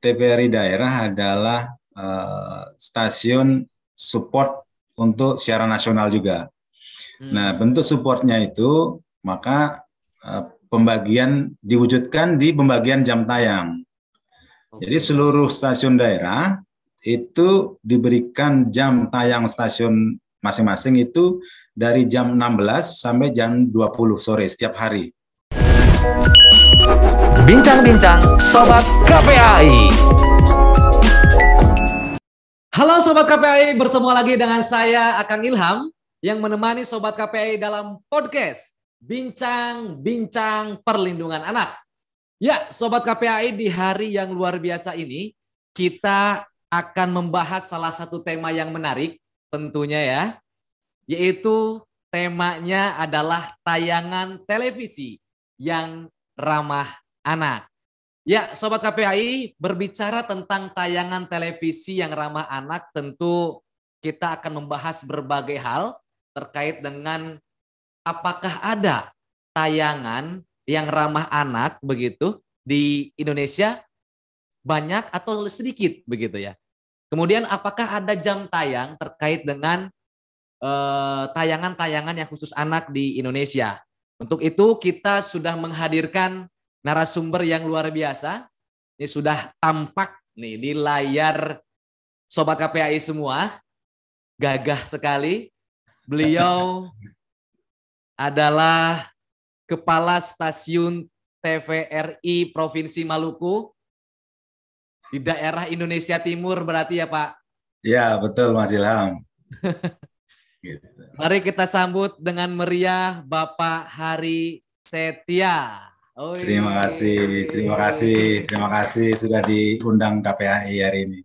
TVRI daerah adalah stasiun support untuk siaran nasional juga. Nah, bentuk supportnya itu maka pembagian diwujudkan di pembagian jam tayang. Jadi seluruh stasiun daerah itu diberikan jam tayang stasiun masing-masing itu dari jam 16 sampai jam 20 sore setiap hari. Bincang-bincang Sobat KPAI. Halo Sobat KPAI, bertemu lagi dengan saya Akang Ilham yang menemani Sobat KPAI dalam podcast Bincang-bincang Perlindungan Anak. Ya, Sobat KPAI, di hari yang luar biasa ini kita akan membahas salah satu tema yang menarik tentunya ya, yaitu temanya adalah tayangan televisi yang ramah anak. Ya, Sobat KPAI, berbicara tentang tayangan televisi yang ramah anak, tentu kita akan membahas berbagai hal terkait dengan apakah ada tayangan yang ramah anak begitu di Indonesia, banyak atau sedikit begitu ya. Kemudian apakah ada jam tayang terkait dengan tayangan-tayangan yang khusus anak di Indonesia. Untuk itu kita sudah menghadirkan narasumber yang luar biasa. Ini sudah tampak nih di layar Sobat KPAI semua. Gagah sekali. Beliau adalah Kepala Stasiun TVRI Provinsi Maluku di daerah Indonesia Timur berarti ya Pak? Ya, betul Mas Ilham. Gitu. Mari kita sambut dengan meriah Bapak Hari Setia. Terima kasih sudah diundang KPAI hari ini.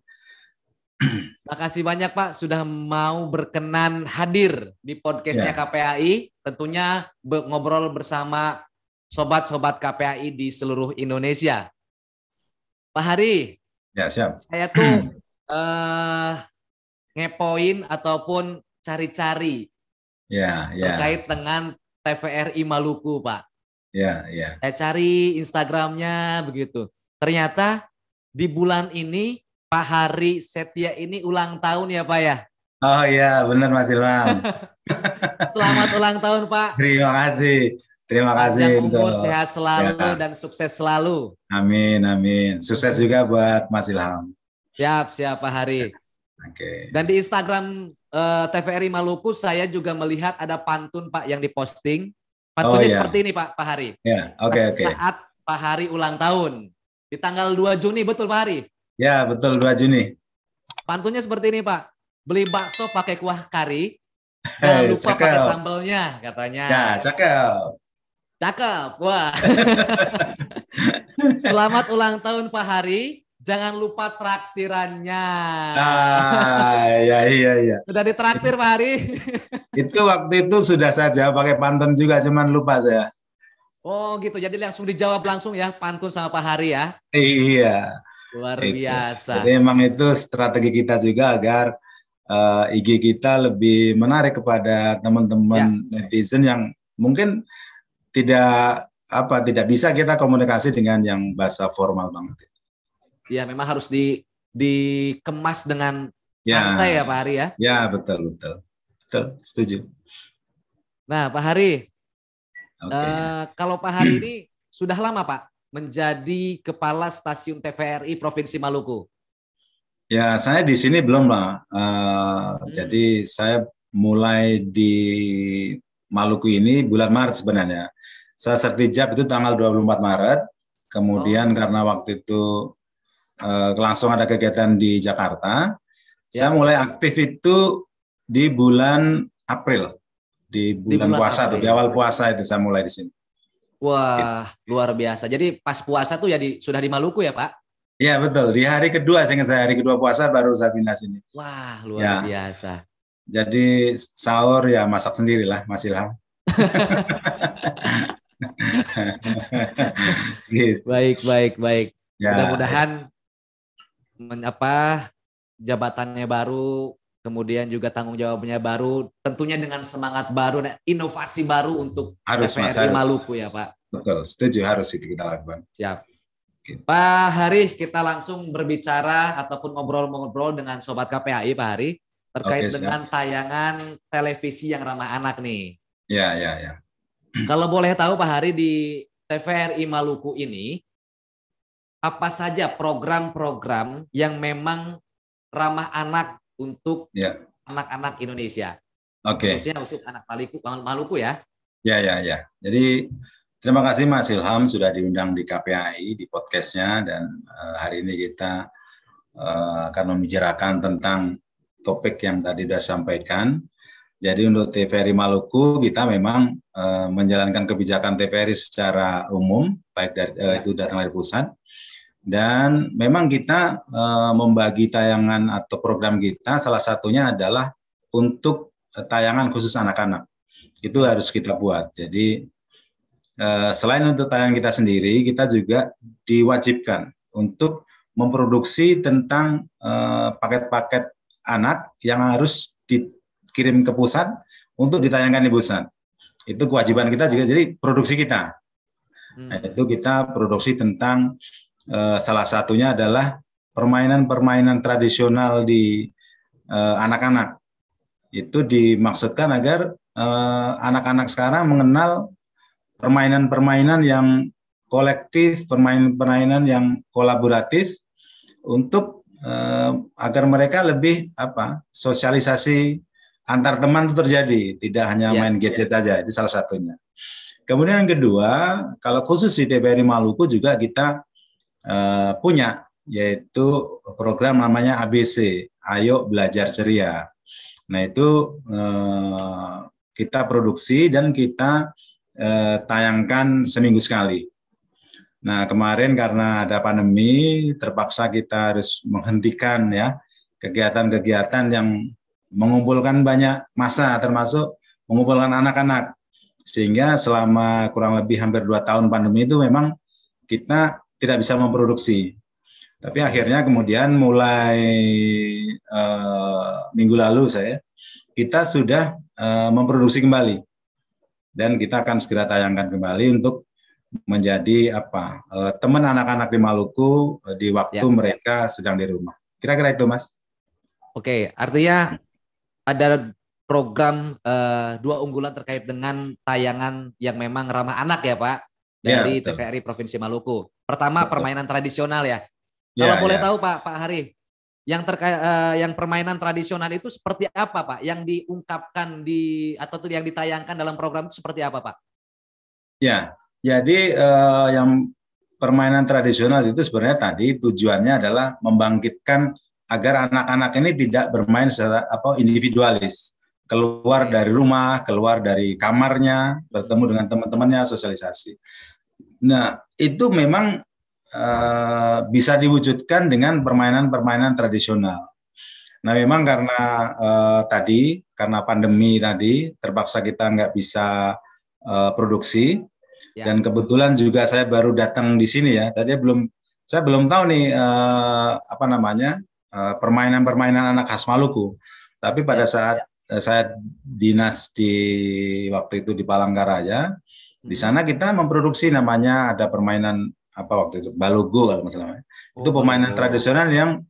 Terima kasih banyak Pak sudah mau berkenan hadir di podcastnya KPAI. Tentunya ngobrol bersama sobat-sobat KPAI di seluruh Indonesia. Pak Hari, ya siap. Saya tuh ngepoin ataupun cari-cari terkait dengan TVRI Maluku, Pak. Saya cari Instagramnya begitu. Ternyata di bulan ini Pak Hari Setia ini ulang tahun ya Pak ya? Oh iya, benar Mas Ilham. Selamat ulang tahun Pak. Terima kasih. Panjang umur, sehat selalu dan sukses selalu. Amin, amin. Sukses juga buat Mas Ilham. Siap Pak Hari. Oke. Dan di Instagram TVRI Maluku saya juga melihat ada pantun Pak yang diposting. Pantunnya seperti ini Pak Hari. Ya, oke. Saat Pak Hari ulang tahun di tanggal 2 Juni, betul Pak Hari? Ya, betul 2 Juni. Pantunnya seperti ini Pak. Beli bakso pakai kuah kari, jangan lupa pakai sambelnya katanya. Ya, cakep. Wah. Selamat ulang tahun Pak Hari. Jangan lupa traktirannya. Iya. Sudah ditraktir Pak Hari? Itu waktu itu sudah saja pakai pantun juga, cuman lupa saya. Oh gitu, jadi langsung dijawab langsung ya pantun sama Pak Hari ya? Iya. Luar biasa. Jadi memang itu strategi kita juga agar IG kita lebih menarik kepada teman-teman netizen yang mungkin tidak bisa kita komunikasi dengan yang bahasa formal banget. Ya, memang harus dikemas dengan santai ya Pak Hari ya? Ya, betul, setuju. Nah Pak Hari, kalau Pak Hari ini sudah lama Pak menjadi Kepala Stasiun TVRI Provinsi Maluku? Ya, saya di sini belum lah. Jadi saya mulai di Maluku ini bulan Maret sebenarnya. Saya sertijab itu tanggal 24 Maret. Kemudian karena waktu itu langsung ada kegiatan di Jakarta, saya mulai aktif itu di bulan April, di bulan puasa tuh, di awal puasa itu saya mulai di sini. Wah, luar biasa. Jadi pas puasa tuh ya sudah di Maluku ya Pak? Iya betul, di hari kedua, seingat saya hari kedua puasa baru saya pindah sini. Wah, luar biasa. Jadi sahur ya masak sendiri lah Mas Ilham. Gitu. Baik. Mudah-mudahan jabatannya baru, kemudian juga tanggung jawabnya baru, tentunya dengan semangat baru, inovasi baru untuk TVRI Maluku ya Pak. Betul, setuju, harus itu kita lakukan. Siap. Pak Hari, kita langsung berbicara ataupun ngobrol-ngobrol dengan Sobat KPAI, Pak Hari, terkait dengan tayangan televisi yang ramah anak nih. Ya. Kalau boleh tahu Pak Hari, di TVRI Maluku ini, apa saja program-program yang memang ramah anak untuk anak-anak Indonesia? Khususnya untuk anak Maluku ya? Ya. Jadi terima kasih Mas Ilham sudah diundang di KPAI di podcastnya, dan hari ini kita akan membicarakan tentang topik yang tadi sudah sampaikan. Jadi untuk TVRI Maluku kita memang menjalankan kebijakan TVRI secara umum, baik dari itu datang dari pusat, dan memang kita membagi tayangan atau program kita salah satunya adalah untuk tayangan khusus anak-anak. Itu harus kita buat. Jadi selain untuk tayangan kita sendiri, kita juga diwajibkan untuk memproduksi tentang paket-paket anak yang harus dikirim ke pusat untuk ditayangkan di pusat. Itu kewajiban kita juga, jadi produksi kita. Nah, itu kita produksi tentang salah satunya adalah permainan-permainan tradisional di anak-anak. Itu dimaksudkan agar anak-anak sekarang mengenal permainan-permainan yang kolektif, permainan-permainan yang kolaboratif untuk agar mereka lebih sosialisasi antar teman itu terjadi, tidak hanya main gadget saja. Itu salah satunya. Kemudian yang kedua, kalau khusus di TVRI Maluku juga kita punya, yaitu program namanya ABC, Ayo Belajar Ceria. Nah itu kita produksi dan kita tayangkan seminggu sekali. Nah kemarin karena ada pandemi, terpaksa kita harus menghentikan ya kegiatan-kegiatan yang mengumpulkan banyak massa, termasuk mengumpulkan anak-anak. Sehingga selama kurang lebih hampir 2 tahun pandemi itu memang kita tidak bisa memproduksi. Tapi akhirnya kemudian mulai minggu lalu kita sudah memproduksi kembali. Dan kita akan segera tayangkan kembali untuk menjadi teman anak-anak di Maluku di waktu mereka sedang di rumah. Kira-kira itu, Mas. Oke, artinya ada program 2 unggulan terkait dengan tayangan yang memang ramah anak ya Pak, dari TVRI Provinsi Maluku. Pertama permainan tradisional ya. Kalau boleh tahu Pak Hari, yang terkait yang permainan tradisional itu seperti apa Pak? Yang diungkapkan atau yang ditayangkan dalam program itu seperti apa Pak? Ya, jadi yang permainan tradisional itu sebenarnya tadi tujuannya adalah membangkitkan agar anak-anak ini tidak bermain secara individualis, keluar dari rumah, keluar dari kamarnya, bertemu dengan teman-temannya, sosialisasi. Nah, itu memang bisa diwujudkan dengan permainan-permainan tradisional. Nah, memang karena karena pandemi tadi, terpaksa kita nggak bisa produksi. Dan kebetulan juga saya baru datang di sini ya. Tadi saya belum tahu nih permainan-permainan anak khas Maluku. Tapi pada saat saya dinas waktu itu di Palangkaraya, di sana kita memproduksi namanya ada permainan waktu itu Balogo kalau nggak salah. Itu permainan tradisional yang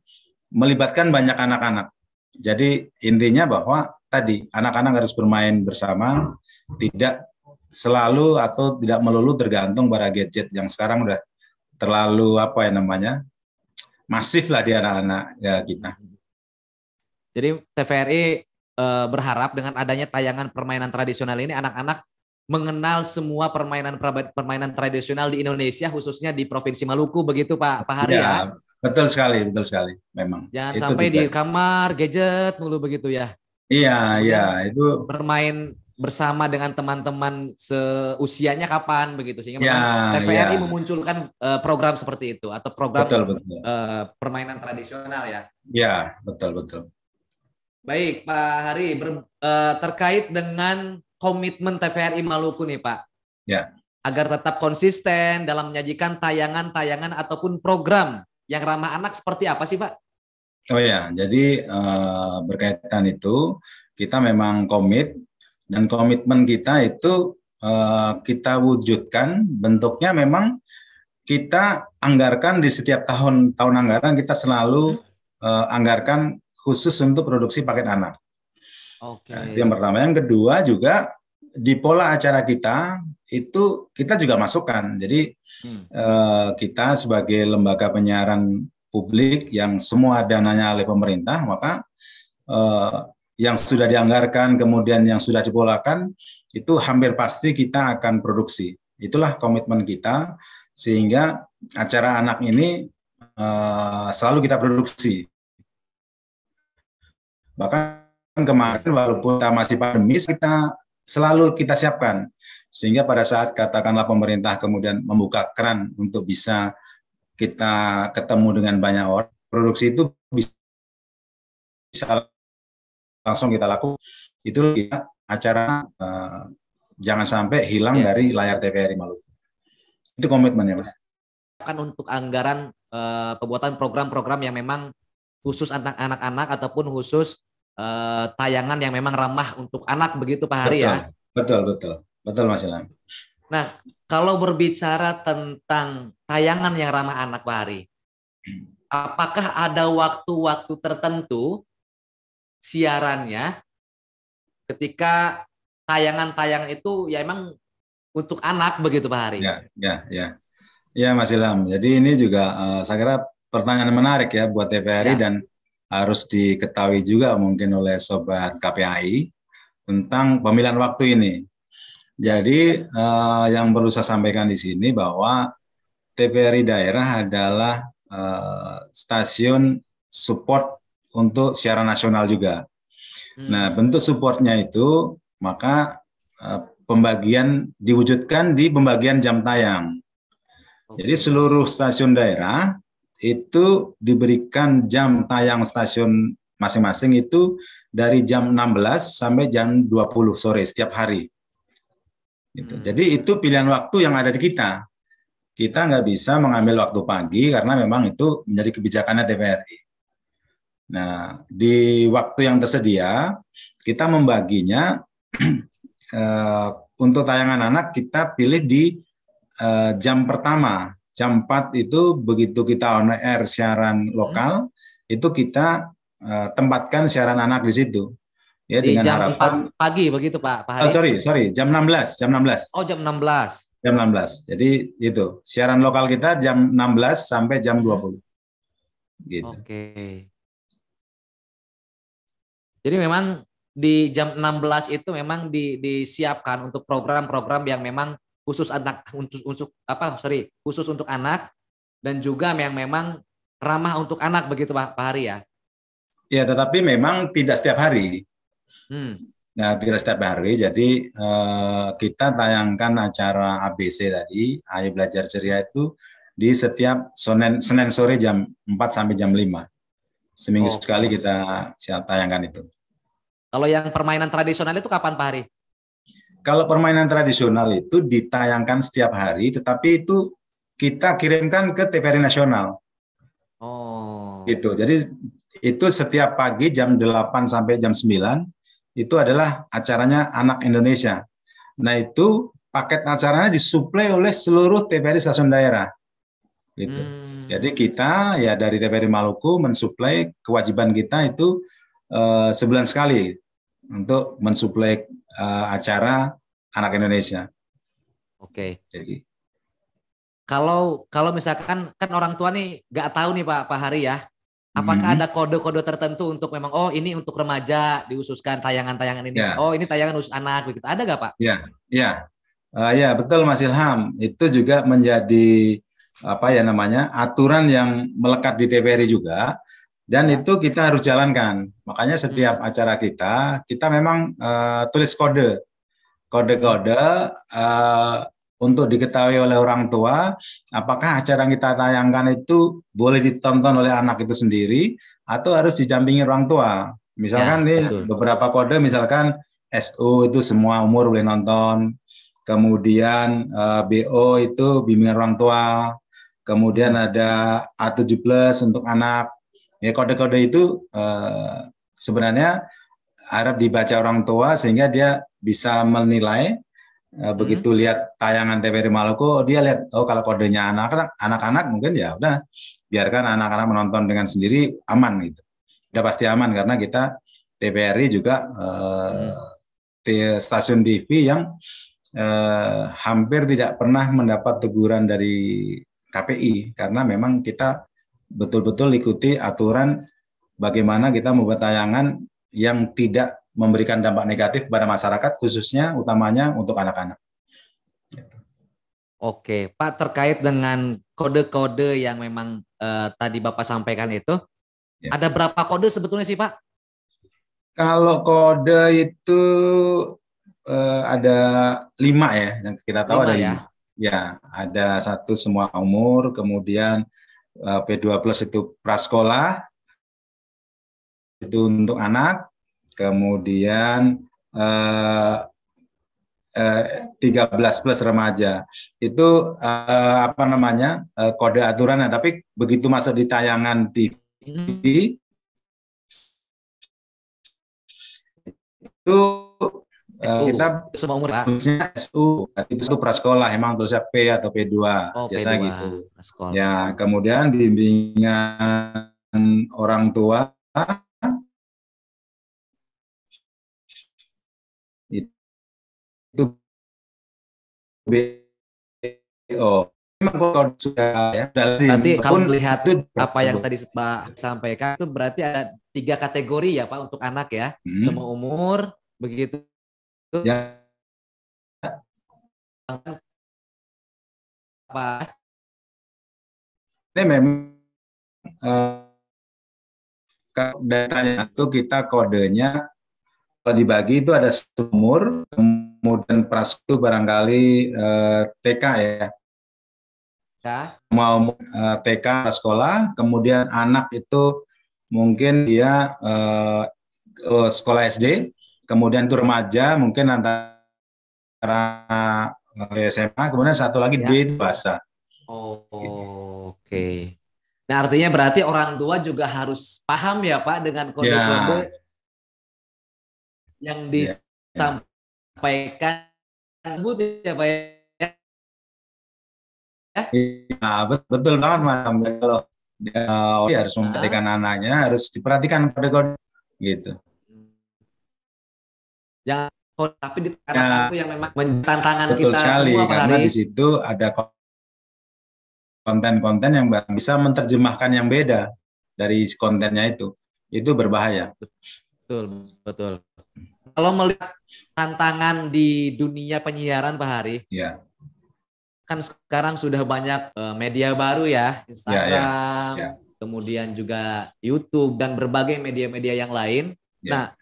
melibatkan banyak anak-anak. Jadi intinya bahwa tadi anak-anak harus bermain bersama, tidak selalu atau tidak melulu tergantung pada gadget yang sekarang udah terlalu masif lah di anak-anak ya kita. Jadi TVRI berharap dengan adanya tayangan permainan tradisional ini anak-anak mengenal semua permainan tradisional di Indonesia, khususnya di Provinsi Maluku, begitu Pak Hari ya? Betul sekali memang. Jangan sampai di kamar gadget mulu begitu ya? Iya, itu bermain bersama dengan teman-teman seusianya kapan begitu, sehingga TVRI memunculkan program seperti itu atau program permainan tradisional ya? Iya, betul. Baik Pak Hari, terkait dengan komitmen TVRI Maluku nih Pak, agar tetap konsisten dalam menyajikan tayangan-tayangan ataupun program yang ramah anak seperti apa sih Pak? Oh ya, jadi berkaitan itu kita memang komit, dan komitmen kita itu kita wujudkan bentuknya memang kita anggarkan di setiap tahun anggaran kita selalu anggarkan khusus untuk produksi paket anak. Oke. Nah, itu yang pertama. Yang kedua juga di pola acara kita itu kita juga masukkan. Jadi kita sebagai lembaga penyiaran publik yang semua dananya oleh pemerintah, maka yang sudah dianggarkan kemudian yang sudah dipolakan itu hampir pasti kita akan produksi. Itulah komitmen kita sehingga acara anak ini selalu kita produksi. Bahkan kemarin walaupun kita masih pandemi, selalu kita siapkan. Sehingga pada saat katakanlah pemerintah kemudian membuka keran untuk bisa kita ketemu dengan banyak orang, produksi itu bisa langsung kita lakukan. Itu kita acara jangan sampai hilang dari layar TVRI Maluku. Itu komitmennya, Mas. Kan untuk anggaran pembuatan program-program yang memang khusus anak-anak ataupun khusus tayangan yang memang ramah untuk anak, begitu Pak Hari, ya? Betul Mas Ilham. Nah, kalau berbicara tentang tayangan yang ramah anak Pak Hari, apakah ada waktu-waktu tertentu siarannya ketika tayangan-tayangan itu ya emang untuk anak, begitu Pak Hari? Ya Mas Ilham. Jadi ini juga saya kira pertanyaan menarik ya buat TVRI dan harus diketahui juga mungkin oleh sobat KPAI tentang pemilihan waktu ini. Jadi yang perlu saya sampaikan di sini bahwa TVRI daerah adalah stasiun support untuk siaran nasional juga. Nah, bentuk supportnya itu maka pembagian diwujudkan di pembagian jam tayang. Jadi seluruh stasiun daerah itu diberikan jam tayang stasiun masing-masing itu dari jam 16 sampai jam 20 sore setiap hari. Gitu. Jadi itu pilihan waktu yang ada di kita. Kita nggak bisa mengambil waktu pagi karena memang itu menjadi kebijakannya TVRI. Nah, di waktu yang tersedia, kita membaginya untuk tayangan anak kita pilih di jam pertama. Jam 4 itu begitu kita on air siaran lokal, itu kita tempatkan siaran anak di situ. Ya, di dengan jam harapan 4 pagi begitu Pak Hari? Sorry, jam 16. Oh, jam 16. Jam 16. Jadi itu, siaran lokal kita jam 16 sampai jam 20. Gitu. Oke. Jadi memang di jam 16 itu memang disiapkan untuk program-program yang memang khusus khusus untuk anak dan juga yang memang ramah untuk anak, begitu Pak Hari, ya? Ya, tetapi memang tidak setiap hari. Nah, tidak setiap hari. Jadi kita tayangkan acara ABC tadi, Ayo Belajar Ceria itu di setiap Senin sore jam 4 sampai jam 5. Seminggu sekali kita tayangkan itu. Kalau yang permainan tradisional itu kapan Pak Hari? Kalau permainan tradisional itu ditayangkan setiap hari, tetapi itu kita kirimkan ke TVRI Nasional. Gitu. Jadi itu setiap pagi jam 8 sampai jam 9 itu adalah acaranya Anak Indonesia. Nah, itu paket acaranya disuplai oleh seluruh TVRI stasiun daerah. Gitu. Jadi kita ya dari TVRI Maluku mensuplai, kewajiban kita itu sebulan sekali untuk mensuplai acara Anak Indonesia. Oke. Jadi kalau misalkan kan orang tua nih nggak tahu nih Pak Hari, ya, apakah ada kode-kode tertentu untuk memang ini untuk remaja diususkan tayangan-tayangan ini, ini tayangan khusus anak, begitu, ada nggak Pak? Ya betul Mas Ilham, itu juga menjadi aturan yang melekat di TVRI juga. Dan itu kita harus jalankan. Makanya setiap acara kita memang tulis kode-kode untuk diketahui oleh orang tua apakah acara yang kita tayangkan itu boleh ditonton oleh anak itu sendiri atau harus didampingi orang tua. Misalkan beberapa kode, misalkan SU itu semua umur boleh nonton, kemudian BO itu bimbingan orang tua, kemudian ada A7+ untuk anak. Ya, kode-kode itu sebenarnya harap dibaca orang tua sehingga dia bisa menilai begitu lihat tayangan TVRI Maluku, dia lihat kalau kodenya anak-anak mungkin ya udah biarkan anak-anak menonton dengan sendiri, aman gitu. Udah pasti aman karena kita TVRI juga stasiun TV yang hampir tidak pernah mendapat teguran dari KPI karena memang kita betul-betul ikuti aturan bagaimana kita membuat tayangan yang tidak memberikan dampak negatif pada masyarakat, khususnya utamanya untuk anak-anak. Oke, Pak, terkait dengan kode-kode yang memang tadi Bapak sampaikan itu, ada berapa kode sebetulnya sih, Pak? Kalau kode itu ada 5 ya, yang kita tahu 5 ada 5. Ya, ada 1 semua umur, kemudian P2+ itu prasekolah, itu untuk anak, kemudian 13+ remaja itu kode aturannya, tapi begitu masuk di tayangan TV itu kita semua umur, tulisnya SU, itu prasekolah, emang tulisnya P atau P2 biasa P2, gitu prasekolah. Ya, kemudian bimbingan orang tua itu BO. Memang kalau sudah ya. Berarti kalau melihat apa yang tadi Pak sampaikan itu berarti ada 3 kategori ya Pak untuk anak ya, semua umur begitu. Ya. Pak. Ini memang datanya itu kita kodenya kalau dibagi itu ada umur, kemudian prasekolah barangkali TK ya. Mau TK prasekolah, kemudian anak itu mungkin dia sekolah SD, kemudian itu remaja mungkin antara SMA, kemudian satu lagi D bahasa. Oke. Nah, artinya berarti orang tua juga harus paham ya Pak dengan kode-kode yang disampaikan ya Pak ya. Ya, betul banget Mas. Kalau dia harus memperhatikan anaknya, harus diperhatikan kode-kode gitu. Yang tapi di anak yang memang tantangan betul kita sekali, semua karena di situ ada konten-konten yang bisa menerjemahkan yang beda dari kontennya itu berbahaya. Betul. Kalau melihat tantangan di dunia penyiaran Pak Hari, kan sekarang sudah banyak media baru ya, Instagram, kemudian juga YouTube dan berbagai media-media yang lain. Nah,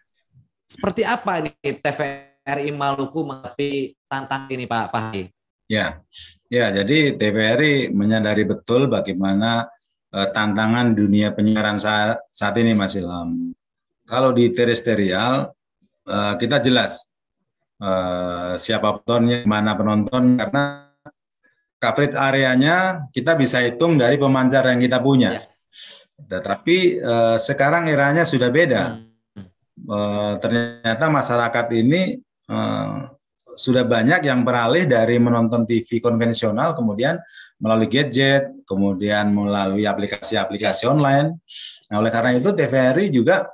seperti apa nih TVRI Maluku menghadapi tantangan ini Pak Hari? Ya, jadi TVRI menyadari betul bagaimana tantangan dunia penyiaran saat ini, Mas Ilham. Kalau di terestrial, kita jelas siapa penontonnya, mana penonton, karena coverage areanya kita bisa hitung dari pemancar yang kita punya. Tetapi sekarang eranya sudah beda. Ternyata masyarakat ini sudah banyak yang beralih dari menonton TV konvensional, kemudian melalui gadget, kemudian melalui aplikasi-aplikasi online. Nah, oleh karena itu TVRI juga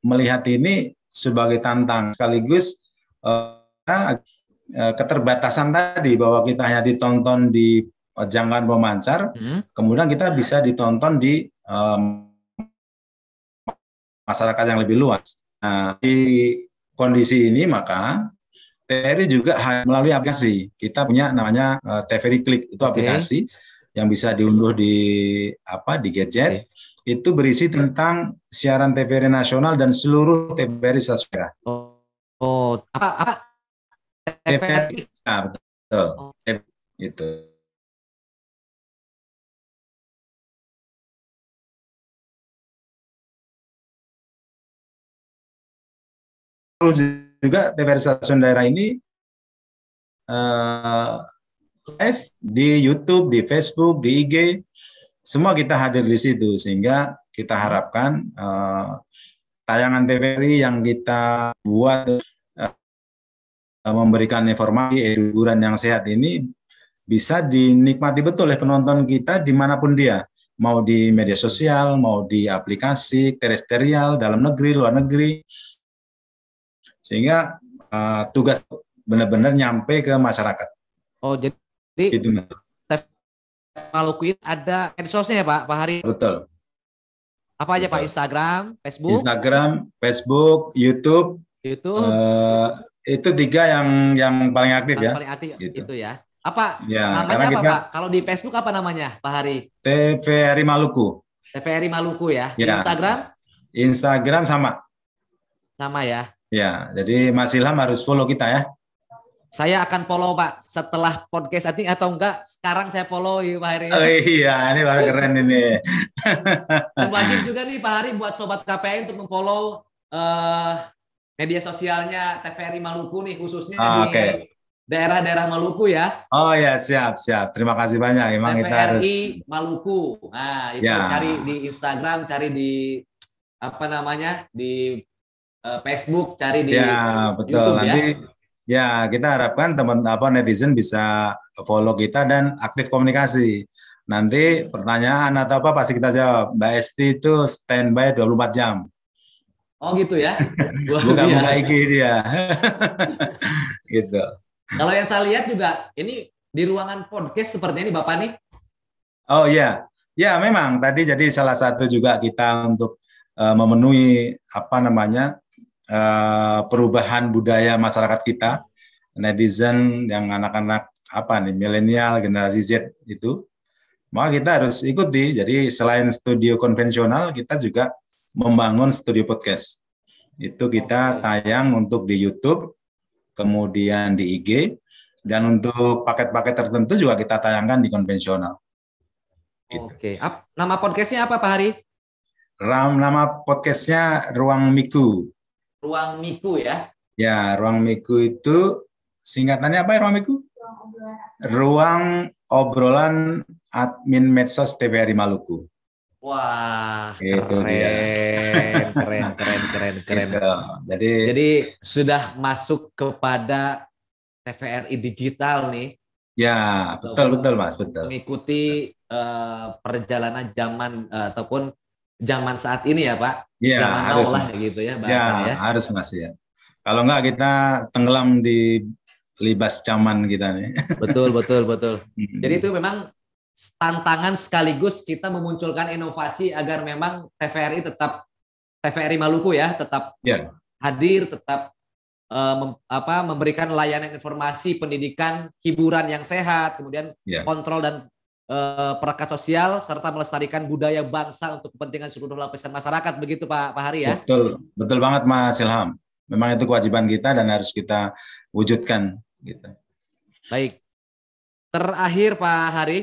melihat ini sebagai tantangan, sekaligus keterbatasan tadi bahwa kita hanya ditonton di jangkauan pemancar, kemudian kita bisa ditonton di masyarakat yang lebih luas. Nah, di kondisi ini maka TVRI juga melalui aplikasi. Kita punya namanya TVRI Klik, itu aplikasi yang bisa diunduh di gadget. Itu berisi tentang siaran TVRI nasional dan seluruh TVRI stasiun. Apa? TVRI, betul. Itu. Terus juga TVRI stasiun daerah ini live di YouTube, di Facebook, di IG, semua kita hadir di situ, sehingga kita harapkan tayangan TVRI yang kita buat memberikan informasi hiburan yang sehat ini bisa dinikmati betul oleh penonton kita dimanapun dia, mau di media sosial, mau di aplikasi terestrial, dalam negeri, luar negeri, sehingga tugas benar-benar nyampe ke masyarakat. Oh, jadi Gitu, Mas. Maluku itu ada medsosnya ya Pak Hari? Betul. Apa aja Betul. Pak? Instagram, Facebook? Instagram, Facebook, YouTube. YouTube. Itu 3 yang paling aktif ya. Paling aktif gitu. itu ya. Apa Ya, namanya apa kita, Pak? Kalau di Facebook apa namanya Pak Hari? TVRI Maluku. TVRI Maluku ya. Di Ya. Instagram? Instagram sama. Sama ya. Ya, jadi Mas Ilham harus follow kita ya. Saya akan follow Pak setelah podcast ini atau enggak sekarang saya follow ya Pak Hari. Oh iya, ini baru keren ini. Dan wajib juga nih Pak Hari buat Sobat KPI untuk memfollow media sosialnya TVRI Maluku nih khususnya di daerah-daerah Maluku ya. Oh ya, siap. Terima kasih banyak. Emang TVRI kita harus Maluku. Nah, itu cari di Instagram, cari di apa namanya? Di Facebook, cari di betul. YouTube nanti ya kita harapkan netizen bisa follow kita dan aktif komunikasi. Nanti pertanyaan atau apa pasti kita jawab. Mbak Esti itu standby 24 jam. Oh gitu ya. Buka IG dia. Gitu. Kalau yang saya lihat juga ini di ruangan podcast seperti ini Bapak nih. Oh iya. Ya memang tadi jadi salah satu juga kita untuk memenuhi perubahan budaya masyarakat kita, netizen yang anak-anak milenial, generasi Z itu, maka kita harus ikuti. Jadi selain studio konvensional, kita juga membangun studio podcast. Itu kita tayang untuk di YouTube, kemudian di IG, dan untuk paket-paket tertentu juga kita tayangkan di konvensional. Gitu. Oke, nama podcastnya apa Pak Hari? Nama podcastnya Ruang Miku. Ruang Miku ya? Ya, Ruang Miku itu singkatannya apa ya, Ruang Miku? Ruang Obrolan Admin Medsos TVRI Maluku. Wah, itu keren. Gitu. Jadi sudah masuk kepada TVRI digital nih. Ya, betul Mas, betul. Mengikuti perjalanan zaman ataupun zaman saat ini ya Pak. Ya, zaman harus lah gitu ya bahasanya ya. Harus Mas ya. Kalau enggak kita tenggelam di libas zaman kita nih. Betul. Jadi itu memang tantangan sekaligus kita memunculkan inovasi agar memang TVRI Maluku ya tetap hadir, tetap memberikan layanan informasi, pendidikan, hiburan yang sehat, kemudian kontrol dan perekat sosial serta melestarikan budaya bangsa untuk kepentingan seluruh lapisan masyarakat, begitu Pak Hari ya. Betul banget Mas Ilham. Memang itu kewajiban kita dan harus kita wujudkan gitu. Baik. Terakhir Pak Hari,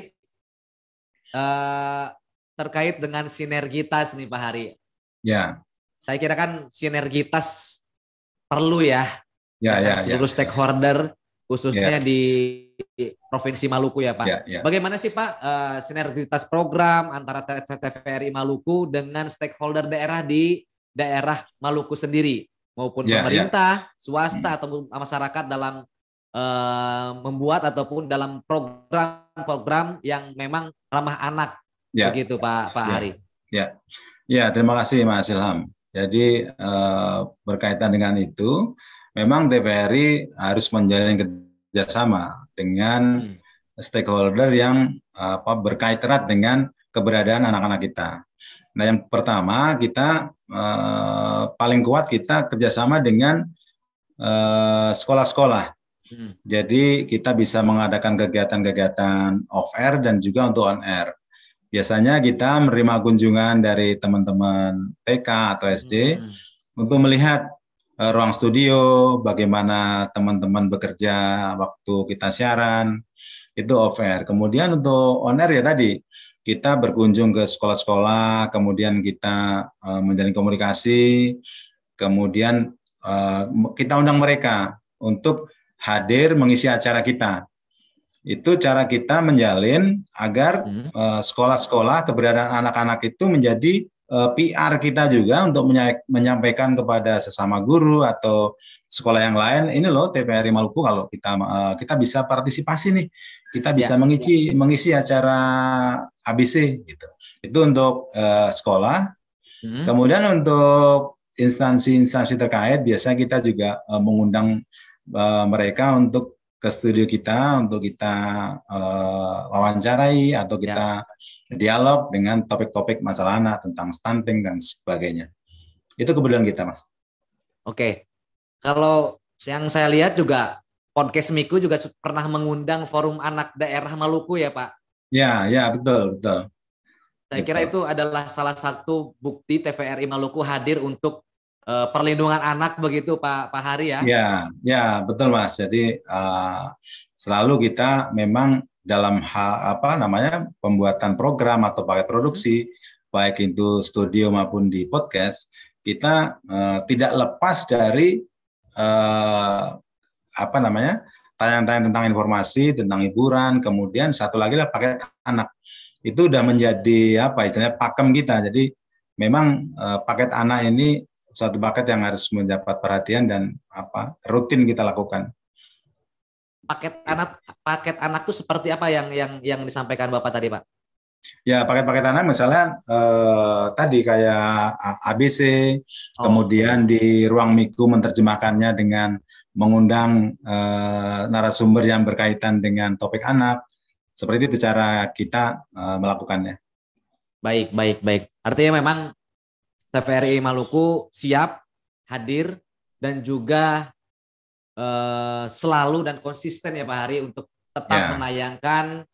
terkait dengan sinergitas nih Pak Hari. Ya. Saya kira kan sinergitas perlu ya. Seluruh stakeholder khususnya di Provinsi Maluku ya Pak. Bagaimana sih Pak sinergitas program antara TVRI Maluku dengan stakeholder daerah di daerah Maluku sendiri maupun pemerintah, swasta atau masyarakat dalam membuat ataupun dalam program-program yang memang ramah anak begitu Pak Hari. Ya, terima kasih Mas Ilham. Jadi berkaitan dengan itu, memang TVRI harus menjalin kerjasama dengan stakeholder yang berkait erat dengan keberadaan anak-anak kita. Nah, yang pertama kita paling kuat kita kerjasama dengan sekolah-sekolah. Jadi kita bisa mengadakan kegiatan-kegiatan off-air dan juga untuk on-air. Biasanya kita menerima kunjungan dari teman-teman TK atau SD untuk melihat ruang studio, bagaimana teman-teman bekerja waktu kita siaran, itu off-air. Kemudian untuk on-air ya tadi, kita berkunjung ke sekolah-sekolah, kemudian kita menjalin komunikasi, kemudian kita undang mereka untuk hadir mengisi acara kita. Itu cara kita menjalin agar sekolah-sekolah keberadaan anak-anak itu menjadi PR kita juga untuk menyampaikan kepada sesama guru atau sekolah yang lain, ini loh TVRI Maluku kalau kita bisa partisipasi nih, kita bisa mengisi acara ABC gitu. Itu untuk sekolah. Kemudian untuk instansi-instansi terkait, biasa kita juga mengundang mereka untuk ke studio kita untuk kita wawancarai atau kita dialog dengan topik-topik masalah anak tentang stunting dan sebagainya. Itu kebetulan kita, Mas. Oke. Kalau yang saya lihat juga podcast Miku juga pernah mengundang Forum Anak Daerah Maluku ya, Pak? Ya, betul. Saya kira itu adalah salah satu bukti TVRI Maluku hadir untuk perlindungan anak begitu Pak Hari ya? Ya betul Mas. Jadi selalu kita memang dalam hal pembuatan program atau paket produksi, baik itu studio maupun di podcast, kita tidak lepas dari tayang-tayang tentang informasi, tentang hiburan, kemudian satu lagi lah paket anak. Itu udah menjadi istilahnya pakem kita. Jadi memang paket anak ini suatu paket yang harus mendapat perhatian dan rutin kita lakukan. Paket anak itu seperti apa yang disampaikan Bapak tadi, Pak? Ya, paket-paket anak misalnya tadi kayak ABC, kemudian di ruang Miku menerjemahkannya dengan mengundang narasumber yang berkaitan dengan topik anak. Seperti itu cara kita melakukannya. Baik. Artinya memang TVRI Maluku siap hadir dan juga selalu dan konsisten ya Pak Hari untuk tetap menayangkan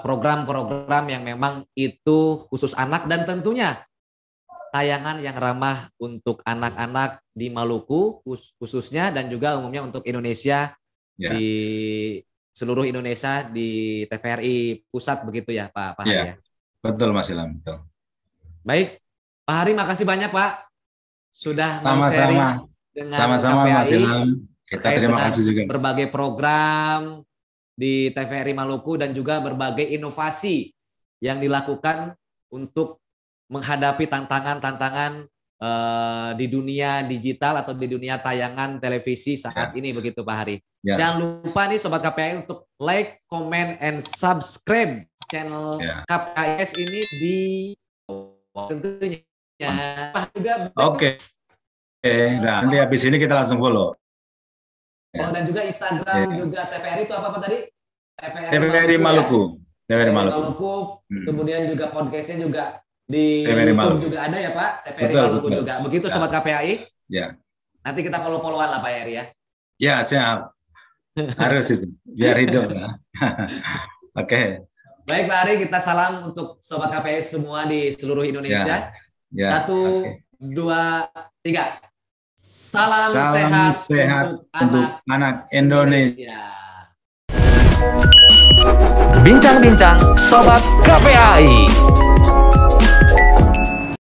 program-program yang memang itu khusus anak dan tentunya tayangan yang ramah untuk anak-anak di Maluku khususnya dan juga umumnya untuk Indonesia di seluruh Indonesia di TVRI pusat begitu ya Pak Hari ya. Betul Mas Ilham, betul. Baik. Pak Hari, makasih banyak Pak sudah mau sharing dengan sama-sama KPAI. Mas Ilham. Kita terima kasih juga. Berbagai program di TVRI Maluku dan juga berbagai inovasi yang dilakukan untuk menghadapi tantangan-tantangan di dunia digital atau di dunia tayangan televisi saat ini begitu Pak Hari. Jangan lupa nih Sobat KPAI untuk like, comment, and subscribe channel KPAS ini di tentunya. Oke. Nah, nanti habis ini kita langsung follow. Dan juga Instagram juga TVRI itu apa tadi? TVRI Maluku. TVRI Maluku. Kemudian juga podcastnya juga di YouTube juga ada ya Pak. TVRI Maluku juga. Begitu Sobat KPAI. Ya. Nanti kita follow-followan lah Pak Heri ya. Ya siap. Harus itu. Biar hidup ya. Oke. Baik Pak Hari, kita salam untuk Sobat KPAI semua di seluruh Indonesia. 1, 2, 3. Salam sehat untuk anak Indonesia. Bincang-bincang Sobat KPAI.